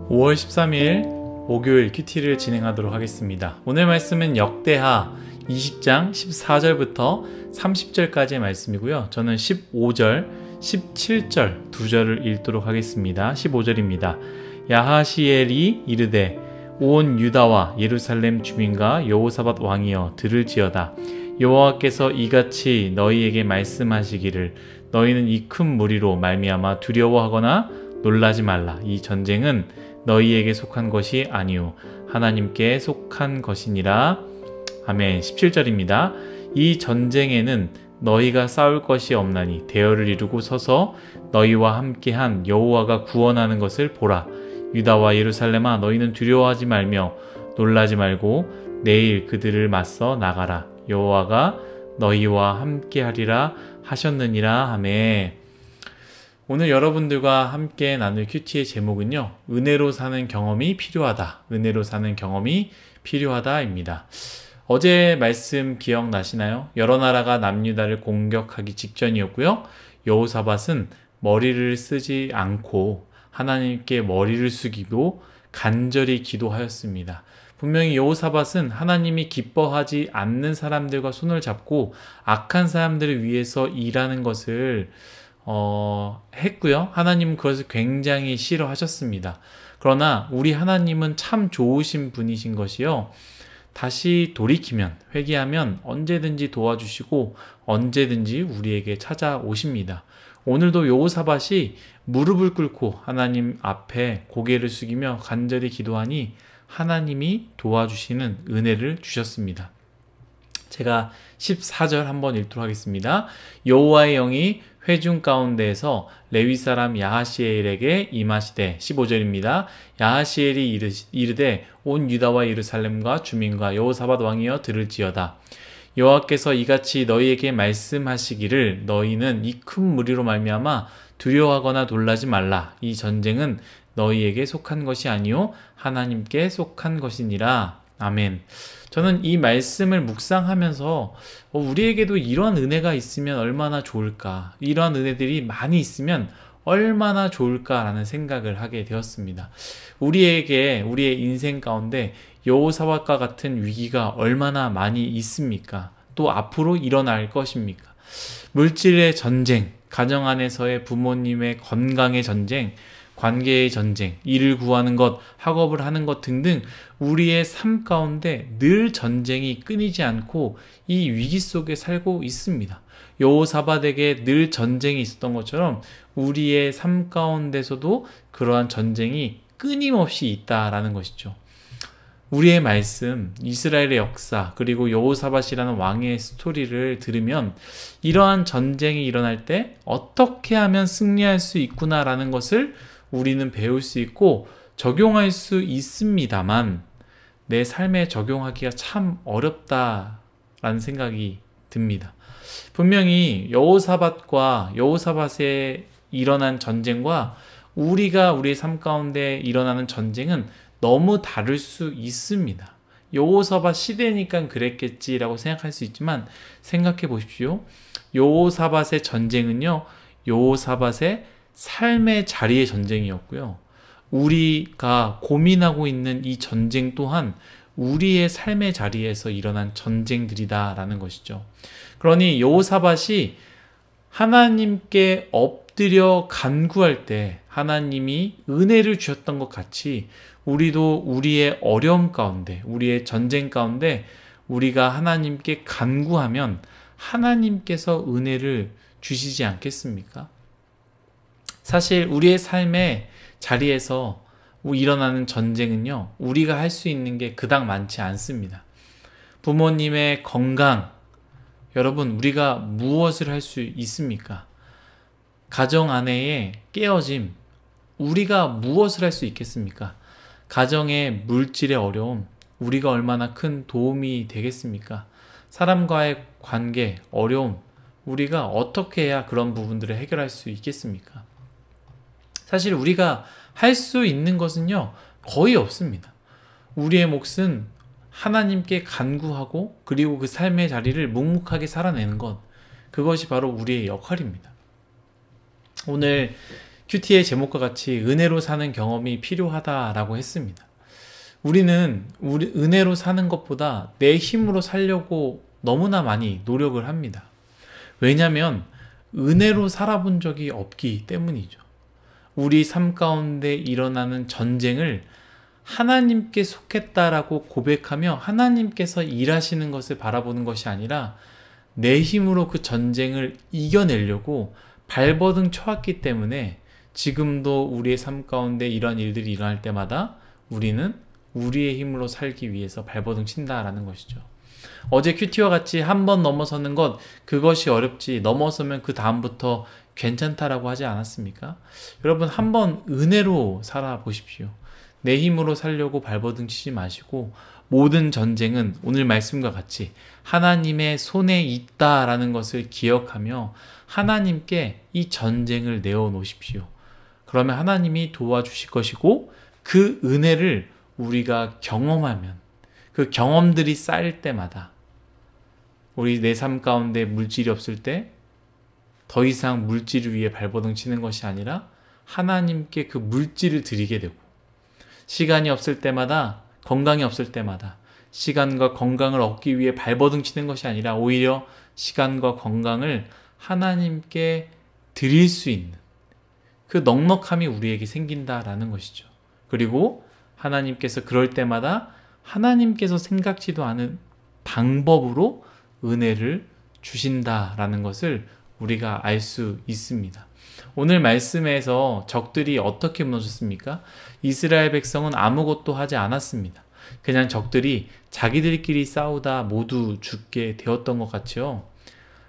5월 13일 목요일 큐티를 진행하도록 하겠습니다. 오늘 말씀은 역대하 20장 14절부터 30절까지의 말씀이고요. 저는 15절, 17절 두 절을 읽도록 하겠습니다. 15절입니다. 야하시엘이 이르되 온 유다와 예루살렘 주민과 여호사밧 왕이여 들을지어다. 여호와께서 이같이 너희에게 말씀하시기를 너희는 이 큰 무리로 말미암아 두려워하거나 놀라지 말라. 이 전쟁은 너희에게 속한 것이 아니오 하나님께 속한 것이니라. 아멘. 17절입니다. 이 전쟁에는 너희가 싸울 것이 없나니 대열을 이루고 서서 너희와 함께한 여호와가 구원하는 것을 보라. 유다와 예루살렘아 너희는 두려워하지 말며 놀라지 말고 내일 그들을 맞서 나가라. 여호와가 너희와 함께하리라 하셨느니라. 아멘. 오늘 여러분들과 함께 나눌 큐티의 제목은요, 은혜로 사는 경험이 필요하다. 은혜로 사는 경험이 필요하다입니다. 어제 말씀 기억나시나요? 여러 나라가 남유다를 공격하기 직전이었고요. 여호사밧은 머리를 쓰지 않고 하나님께 머리를 숙이고 간절히 기도하였습니다. 분명히 여호사밧은 하나님이 기뻐하지 않는 사람들과 손을 잡고 악한 사람들을 위해서 일하는 것을 했고요. 하나님은 그것을 굉장히 싫어하셨습니다. 그러나 우리 하나님은 참 좋으신 분이신 것이요. 다시 돌이키면, 회개하면 언제든지 도와주시고 언제든지 우리에게 찾아오십니다. 오늘도 여호사밧이 무릎을 꿇고 하나님 앞에 고개를 숙이며 간절히 기도하니 하나님이 도와주시는 은혜를 주셨습니다. 제가 14절 한번 읽도록 하겠습니다. 여호와의 영이 회중 가운데에서 레위 사람 야하시엘에게 임하시되 15절입니다. 야하시엘이 이르되 온 유다와 예루살렘과 주민과 여호사밧 왕이여 들을지어다. 여호와께서 이같이 너희에게 말씀하시기를 너희는 이 큰 무리로 말미암아 두려워하거나 놀라지 말라. 이 전쟁은 너희에게 속한 것이 아니오 하나님께 속한 것이니라. 아멘. 저는 이 말씀을 묵상하면서 우리에게도 이러한 은혜가 있으면 얼마나 좋을까, 이러한 은혜들이 많이 있으면 얼마나 좋을까라는 생각을 하게 되었습니다. 우리에게 우리의 인생 가운데 여호사밧과 같은 위기가 얼마나 많이 있습니까? 또 앞으로 일어날 것입니까? 물질의 전쟁, 가정 안에서의 부모님의 건강의 전쟁, 관계의 전쟁, 일을 구하는 것, 학업을 하는 것 등등 우리의 삶 가운데 늘 전쟁이 끊이지 않고 이 위기 속에 살고 있습니다. 여호사밧에게 늘 전쟁이 있었던 것처럼 우리의 삶 가운데서도 그러한 전쟁이 끊임없이 있다라는 것이죠. 우리의 말씀, 이스라엘의 역사, 그리고 여호사밧이라는 왕의 스토리를 들으면 이러한 전쟁이 일어날 때 어떻게 하면 승리할 수 있구나라는 것을 우리는 배울 수 있고 적용할 수 있습니다만 내 삶에 적용하기가 참 어렵다라는 생각이 듭니다. 분명히 여호사밧과 여호사밧에 일어난 전쟁과 우리가 우리의 삶 가운데 일어나는 전쟁은 너무 다를 수 있습니다. 여호사밧 시대니까 그랬겠지라고 생각할 수 있지만 생각해 보십시오. 여호사밧의 전쟁은요, 여호사밧의 삶의 자리의 전쟁이었고요. 우리가 고민하고 있는 이 전쟁 또한 우리의 삶의 자리에서 일어난 전쟁들이다라는 것이죠. 그러니 여호사밧이 하나님께 엎드려 간구할 때 하나님이 은혜를 주셨던 것 같이 우리도 우리의 어려움 가운데, 우리의 전쟁 가운데 우리가 하나님께 간구하면 하나님께서 은혜를 주시지 않겠습니까? 사실 우리의 삶의 자리에서 일어나는 전쟁은요, 우리가 할 수 있는 게 그닥 많지 않습니다. 부모님의 건강, 여러분 우리가 무엇을 할 수 있습니까? 가정 안에의 깨어짐, 우리가 무엇을 할 수 있겠습니까? 가정의 물질의 어려움, 우리가 얼마나 큰 도움이 되겠습니까? 사람과의 관계, 어려움, 우리가 어떻게 해야 그런 부분들을 해결할 수 있겠습니까? 사실 우리가 할 수 있는 것은요, 거의 없습니다. 우리의 몫은 하나님께 간구하고 그리고 그 삶의 자리를 묵묵하게 살아내는 것, 그것이 바로 우리의 역할입니다. 오늘 큐티의 제목과 같이 은혜로 사는 경험이 필요하다라고 했습니다. 우리는 은혜로 사는 것보다 내 힘으로 살려고 너무나 많이 노력을 합니다. 왜냐하면 은혜로 살아본 적이 없기 때문이죠. 우리 삶 가운데 일어나는 전쟁을 하나님께 속했다라고 고백하며 하나님께서 일하시는 것을 바라보는 것이 아니라 내 힘으로 그 전쟁을 이겨내려고 발버둥 쳐왔기 때문에 지금도 우리의 삶 가운데 이런 일들이 일어날 때마다 우리는 우리의 힘으로 살기 위해서 발버둥 친다라는 것이죠. 어제 큐티와 같이 한 번 넘어서는 것, 그것이 어렵지 넘어서면 그 다음부터 괜찮다라고 하지 않았습니까? 여러분, 한번 은혜로 살아보십시오. 내 힘으로 살려고 발버둥 치지 마시고 모든 전쟁은 오늘 말씀과 같이 하나님의 손에 있다라는 것을 기억하며 하나님께 이 전쟁을 내어놓으십시오. 그러면 하나님이 도와주실 것이고 그 은혜를 우리가 경험하면 그 경험들이 쌓일 때마다 우리 내 삶 가운데 물질이 없을 때 더 이상 물질을 위해 발버둥 치는 것이 아니라 하나님께 그 물질을 드리게 되고 시간이 없을 때마다 건강이 없을 때마다 시간과 건강을 얻기 위해 발버둥 치는 것이 아니라 오히려 시간과 건강을 하나님께 드릴 수 있는 그 넉넉함이 우리에게 생긴다라는 것이죠. 그리고 하나님께서 그럴 때마다 하나님께서 생각지도 않은 방법으로 은혜를 주신다라는 것을 우리가 알 수 있습니다. 오늘 말씀에서 적들이 어떻게 무너졌습니까? 이스라엘 백성은 아무것도 하지 않았습니다. 그냥 적들이 자기들끼리 싸우다 모두 죽게 되었던 것 같죠.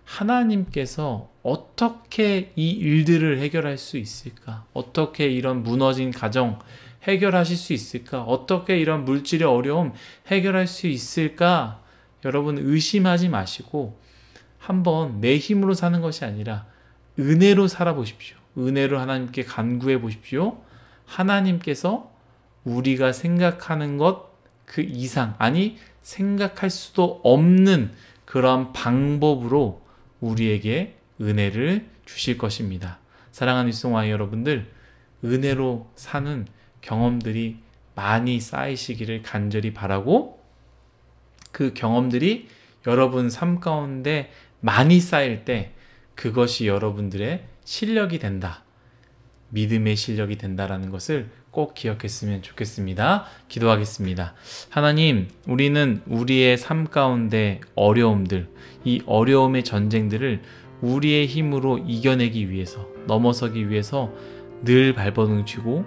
하나님께서 어떻게 이 일들을 해결할 수 있을까? 어떻게 이런 무너진 가정 해결하실 수 있을까? 어떻게 이런 물질의 어려움 해결할 수 있을까? 여러분, 의심하지 마시고 한번 내 힘으로 사는 것이 아니라 은혜로 살아보십시오. 은혜로 하나님께 간구해 보십시오. 하나님께서 우리가 생각하는 것 그 이상, 아니 생각할 수도 없는 그런 방법으로 우리에게 은혜를 주실 것입니다. 사랑하는 일송아이 여러분들, 은혜로 사는 경험들이 많이 쌓이시기를 간절히 바라고 그 경험들이 여러분 삶 가운데 많이 쌓일 때 그것이 여러분들의 실력이 된다. 믿음의 실력이 된다라는 것을 꼭 기억했으면 좋겠습니다. 기도하겠습니다. 하나님, 우리는 우리의 삶 가운데 어려움들, 이 어려움의 전쟁들을 우리의 힘으로 이겨내기 위해서, 넘어서기 위해서 늘 발버둥 치고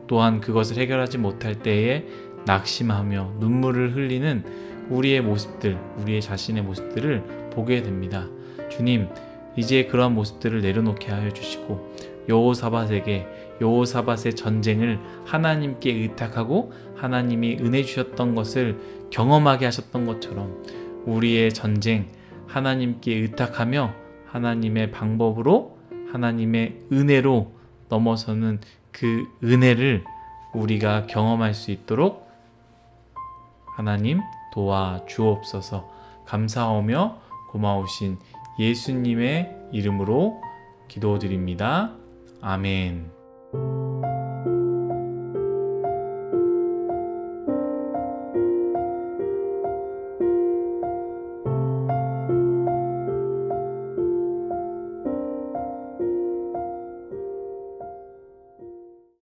또한 그것을 해결하지 못할 때에 낙심하며 눈물을 흘리는 우리의 모습들, 우리의 자신의 모습들을 보게 됩니다. 주님, 이제 그런 모습들을 내려놓게 하여 주시고 여호사밧의 전쟁을 하나님께 의탁하고 하나님이 은혜 주셨던 것을 경험하게 하셨던 것처럼 우리의 전쟁 하나님께 의탁하며 하나님의 방법으로 하나님의 은혜로 넘어서는 그 은혜를 우리가 경험할 수 있도록 하나님 도와주옵소서. 감사하며 고마우신 예수님의 이름으로 기도드립니다. 아멘.